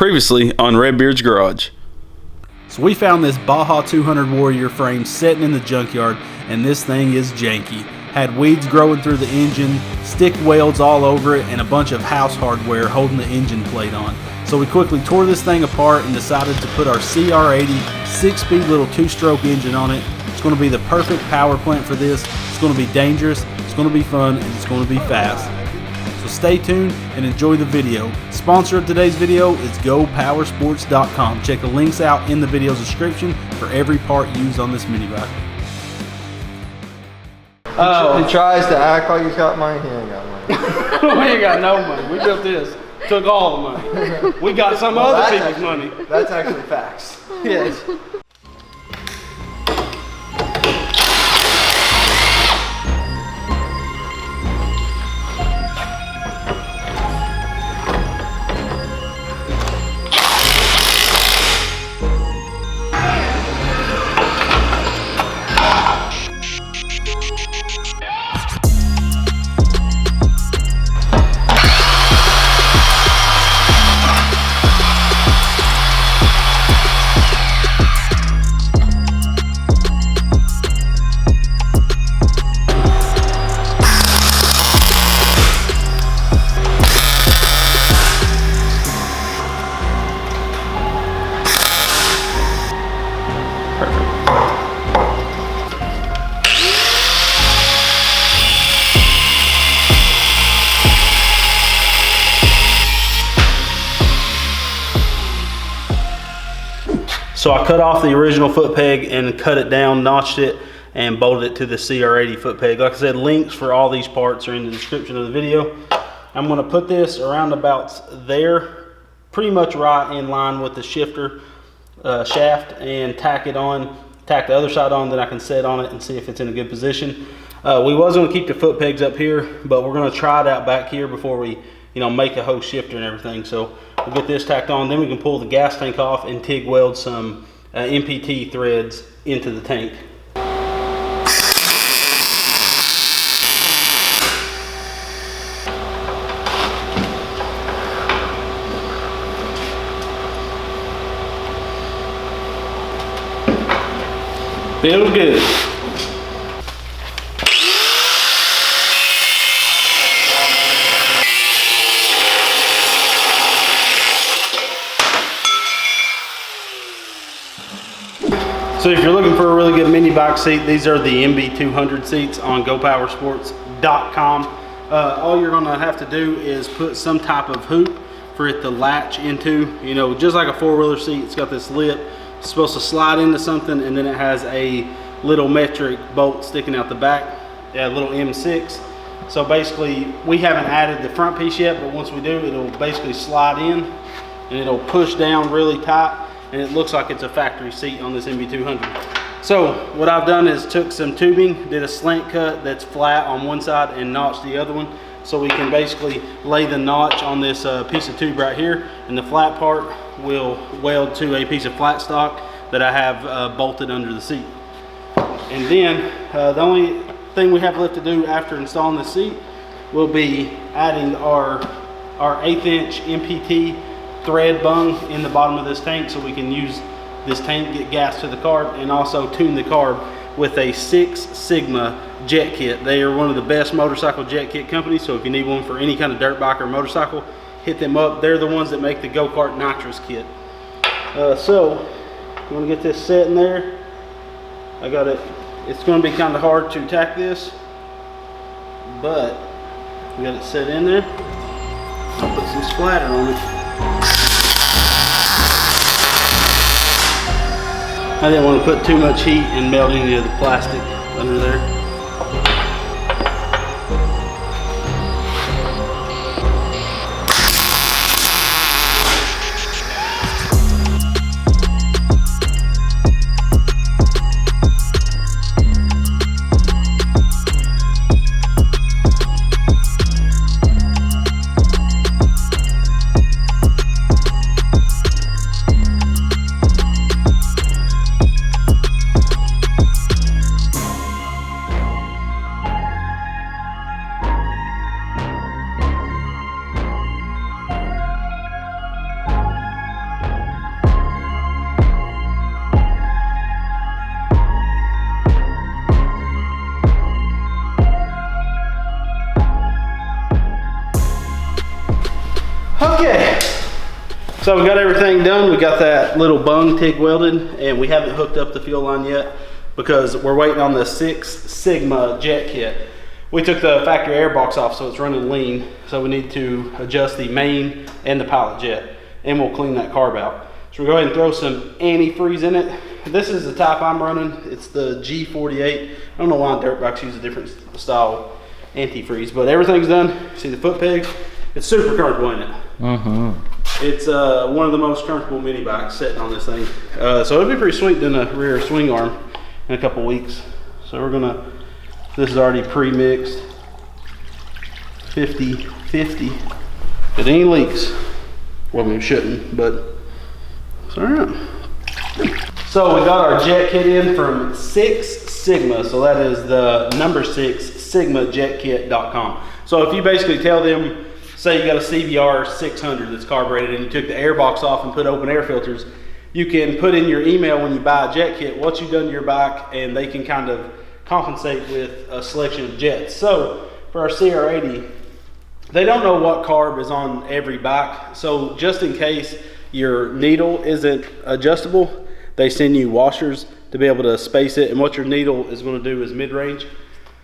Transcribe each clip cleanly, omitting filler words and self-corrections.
Previously on Redbeard's Garage. So we found this Baja 200 Warrior frame sitting in the junkyard, and this thing is janky. Had weeds growing through the engine, stick welds all over it, and a bunch of house hardware holding the engine plate on. So we quickly tore this thing apart and decided to put our CR80 6-speed little 2-stroke engine on it. It's going to be the perfect power plant for this. It's going to be dangerous, it's going to be fun, and it's going to be fast. So stay tuned and enjoy the video. Sponsor of today's video is GoPowersports.com. Check the links out in the video's description for every part used on this mini bike. He tries to act like he's got money. He ain't got money. We ain't got no money. We built this. Took all the money. We got some other people's money. That's actually facts. Yes. So I cut off the original foot peg and cut it down, notched it, and bolted it to the CR80 foot peg. Like I said, links for all these parts are in the description of the video. I'm going to put this around about there, pretty much right in line with the shifter shaft, and tack it on, tack the other side on, then I can set on it and see if it's in a good position. We was going to keep the foot pegs up here, but we're going to try it out back here before we make a whole shifter and everything. So we'll get this tacked on, then we can pull the gas tank off and TIG weld some MPT threads into the tank. Feels good. So if you're looking for a really good mini bike seat, these are the MB200 seats on GoPowersports.com. All you're gonna have to do is put some type of hoop for it to latch into, just like a four-wheeler seat. It's got this lip, it's supposed to slide into something, and then it has a little metric bolt sticking out the back, a little M6. So basically, we haven't added the front piece yet, but once we do, it'll basically slide in and it'll push down really tight, and it looks like it's a factory seat on this MB200. So what I've done is took some tubing, did a slant cut that's flat on one side and notched the other one, so we can basically lay the notch on this piece of tube right here, and the flat part will weld to a piece of flat stock that I have bolted under the seat. And then the only thing we have left to do after installing the seat will be adding our 1/8" MPT thread bung in the bottom of this tank, so we can use this tank, get gas to the carb, and also tune the carb with a 6 Sigma jet kit. They are one of the best motorcycle jet kit companies, so if you need one for any kind of dirt bike or motorcycle, hit them up. They're the ones that make the go-kart nitrous kit. So I'm going to get this set in there. I got it. It's going to be kind of hard to tack this, but we got it set in there. I'll put some splatter on it. I didn't want to put too much heat and melt any of the plastic under there. Okay. So we got everything done. We got that little bung TIG welded, and we haven't hooked up the fuel line yet because we're waiting on the 6 Sigma jet kit. We took the factory air box off, so it's running lean. So we need to adjust the main and the pilot jet, and we'll clean that carb out. So we'll go ahead and throw some antifreeze in it. This is the type I'm running. It's the G48. I don't know why dirt bikes use a different style antifreeze, but everything's done. See the foot pegs? It's super comfortable in it. It's one of the most comfortable mini bikes sitting on this thing. So it'll be pretty sweet in a rear swing arm in a couple weeks. So we're gonna, this is already pre-mixed, 50-50. If any leaks, well, we shouldn't, but it's all right. So we got our jet kit in from 6 Sigma. So that is the number 6 sigmajetkit.com. So if you basically tell them, say you got a CBR 600 that's carbureted and you took the air box off and put open air filters, you can put in your email when you buy a jet kit what you've done to your bike, and they can kind of compensate with a selection of jets. So for our CR80, they don't know what carb is on every bike. So just in case your needle isn't adjustable, they send you washers to be able to space it, and what your needle is going to do is mid-range.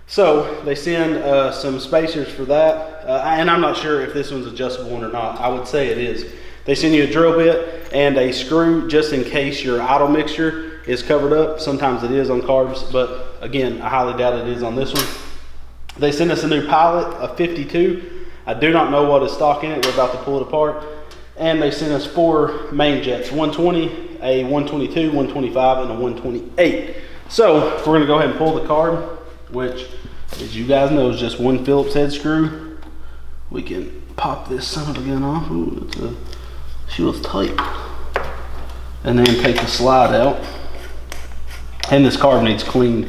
So they send some spacers for that, and I'm not sure if this one's adjustable one or not. I would say it is. They send you a drill bit and a screw just in case your idle mixture is covered up. Sometimes it is on carbs, but again, I highly doubt it is on this one. They sent us a new pilot, a 52. I do not know what is stock in it. We're about to pull it apart. And they sent us 4 main jets, 120, a 122, 125, and a 128. So we're gonna go ahead and pull the carb, which, as you guys know, is just one Phillips head screw. We can pop this son of a gun off. Ooh, she was tight. And then take the slide out. And this carb needs cleaned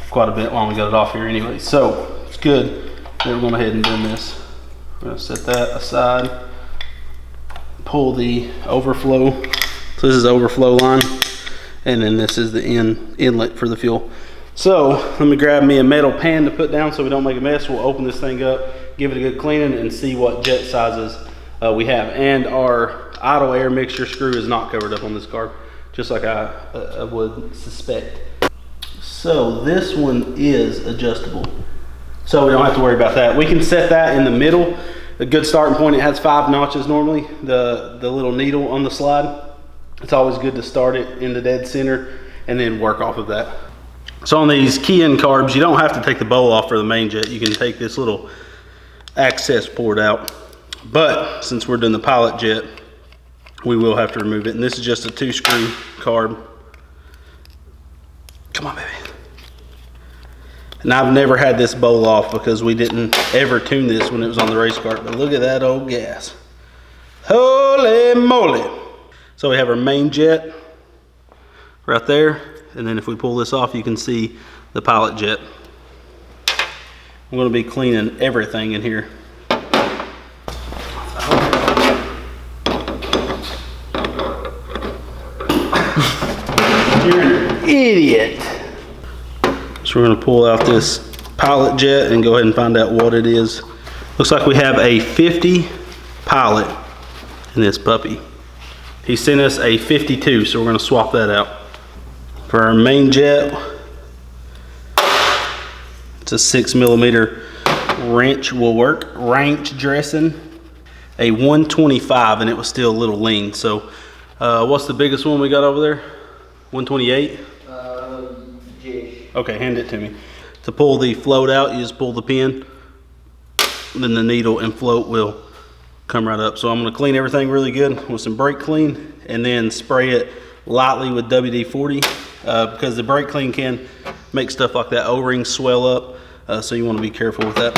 quite a bit while we got it off here anyway. So it's good that we're going ahead and do this. We're going to set that aside. Pull the overflow. So this is the overflow line. And then this is the inlet for the fuel. So let me grab me a metal pan to put down so we don't make a mess. We'll open this thing up, give it a good cleaning, and see what jet sizes we have. And our idle air mixture screw is not covered up on this carb, just like I would suspect. So this one is adjustable, so we don't have to worry about that. We can set that in the middle. A good starting point, it has 5 notches normally, the little needle on the slide. It's always good to start it in the dead center and then work off of that. So on these key-in carbs, you don't have to take the bowl off for the main jet. You can take this little access port out. But since we're doing the pilot jet, we will have to remove it. And this is just a 2-screw carb. Come on, baby. And I've never had this bowl off because we didn't ever tune this when it was on the race cart. But look at that old gas. Holy moly. So we have our main jet right there. And then if we pull this off, you can see the pilot jet. I'm going to be cleaning everything in here. You're an idiot. So we're going to pull out this pilot jet and go ahead and find out what it is. Looks like we have a 50 pilot in this puppy. He sent us a 52, so we're going to swap that out. For our main jet, it's a 6mm wrench will work. Wrench dressing, a 125, and it was still a little lean. So what's the biggest one we got over there? 128? Okay, hand it to me. To pull the float out, you just pull the pin, then the needle and float will come right up. So I'm going to clean everything really good with some brake clean and then spray it lightly with WD-40 because the brake clean can make stuff like that O-ring swell up, so you want to be careful with that.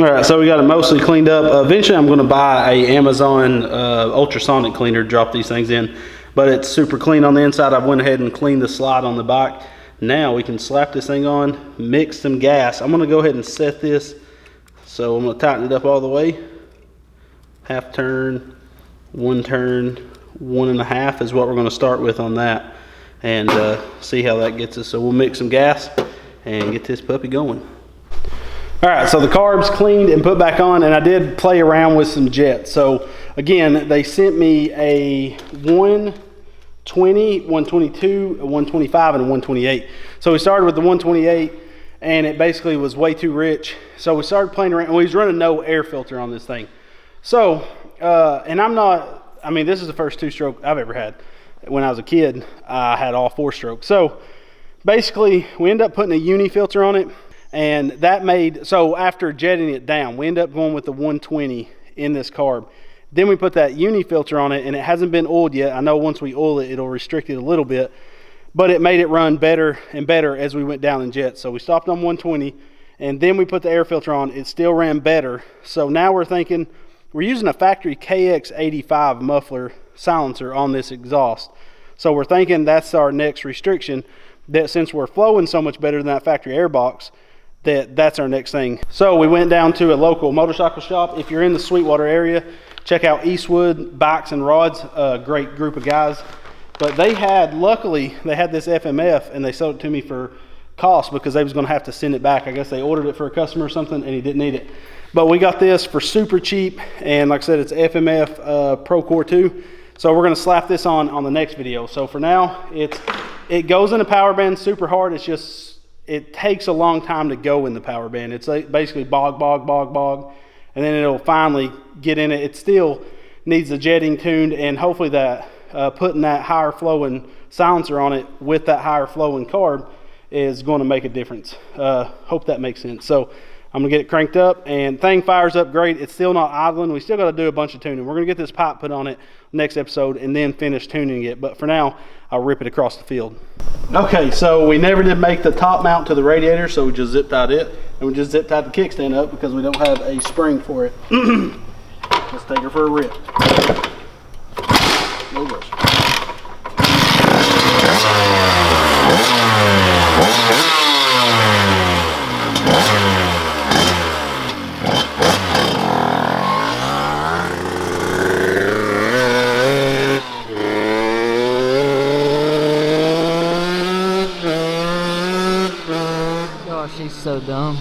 All right, so we got it mostly cleaned up. Eventually I'm gonna buy a Amazon ultrasonic cleaner to drop these things in, but it's super clean on the inside. I went ahead and cleaned the slide on the back. Now we can slap this thing on, mix some gas. I'm gonna go ahead and set this. So I'm gonna tighten it up all the way. Half turn, 1 turn, 1.5 is what we're gonna start with on that, and see how that gets us. So we'll mix some gas and get this puppy going. All right, so the carb's cleaned and put back on, and I did play around with some jets. So again, they sent me a 120, 122, a 125, and a 128. So we started with the 128, and it basically was way too rich. So we started playing around, and we was running no air filter on this thing. So, and I mean, this is the first 2-stroke I've ever had. When I was a kid, I had all 4 strokes. So basically, we ended up putting a uni filter on it. And that made, so after jetting it down, we end up going with the 120 in this carb. Then we put that uni filter on it, and it hasn't been oiled yet. I know once we oil it, it'll restrict it a little bit, but it made it run better and better as we went down in jet. So we stopped on 120, and then we put the air filter on. It still ran better. So now we're thinking, we're using a factory KX85 muffler silencer on this exhaust. So we're thinking that's our next restriction, that since we're flowing so much better than that factory air box, that's our next thing. So we went down to a local motorcycle shop. If you're in the Sweetwater area, check out Eastwood Bikes and Rods, a great group of guys. But they had, luckily, they had this FMF, and they sold it to me for cost because they was gonna have to send it back. I guess they ordered it for a customer or something, and he didn't need it. But we got this for super cheap, and like I said, it's FMF Pro Core 2. So we're gonna slap this on the next video. So for now, it goes in the power band super hard. It's just, it takes a long time to go in the power band. It's like basically bog, bog, bog, bog, and then it'll finally get in it. It still needs the jetting tuned, and hopefully that putting that higher flowing silencer on it with that higher flowing carb is going to make a difference. Hope that makes sense. So I'm gonna get it cranked up, and thing fires up great. It's still not idling. We still got to do a bunch of tuning. We're gonna get this pipe put on it next episode and then finish tuning it, but for now I'll rip it across the field. Okay, so we never did make the top mount to the radiator, so we just zip tied it, and we just zip tied the kickstand up because we don't have a spring for it. Let's take her for a rip. No rush. She's so dumb.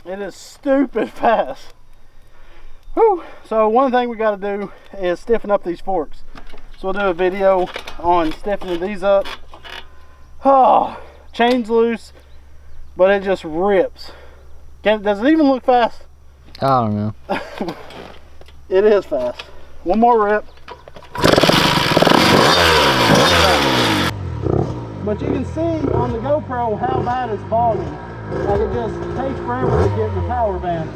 It is stupid fast. Whew. So one thing we got to do is stiffen up these forks. So we'll do a video on stiffening these up. Oh, chain's loose, but it just rips. Does it even look fast? I don't know. It is fast. One more rip. But you can see on the GoPro how bad it's bogging. Like it just takes forever to get in the power band.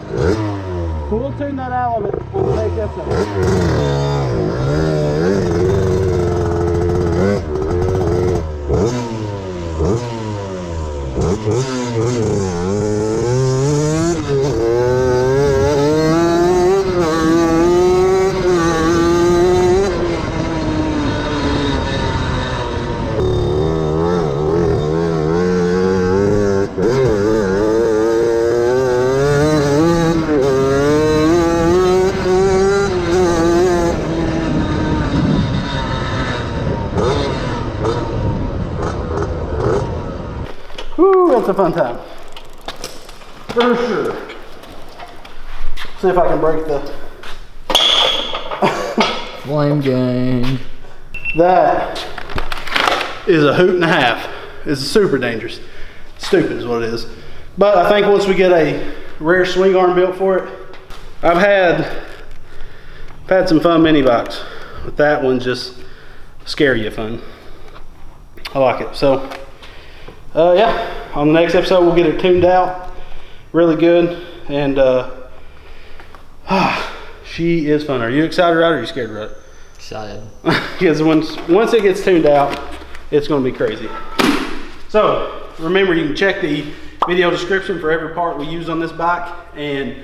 So we'll tune that out of it on the next episode. it's a fun time. For sure. See if I can break the Flame gang. That is a hoot and a half. It's super dangerous. Stupid is what it is. But I think once we get a rear swing arm built for it, I've had some fun mini bikes, but that one's just scare you fun. I like it. So yeah, on the next episode we'll get it tuned out really good, and she is fun. Are you excited to ride, or are you scared to ride? Excited. Because once it gets tuned out, it's going to be crazy. So remember, you can check the video description for every part we use on this bike, and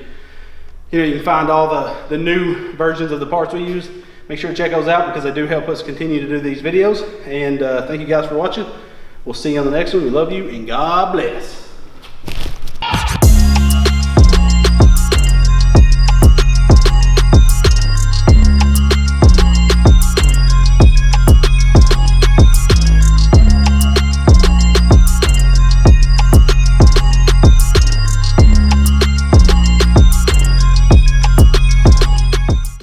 you know, you can find all the new versions of the parts we use. Make sure to check those out because they do help us continue to do these videos. And thank you guys for watching. We'll see you on the next one. We love you, and God bless.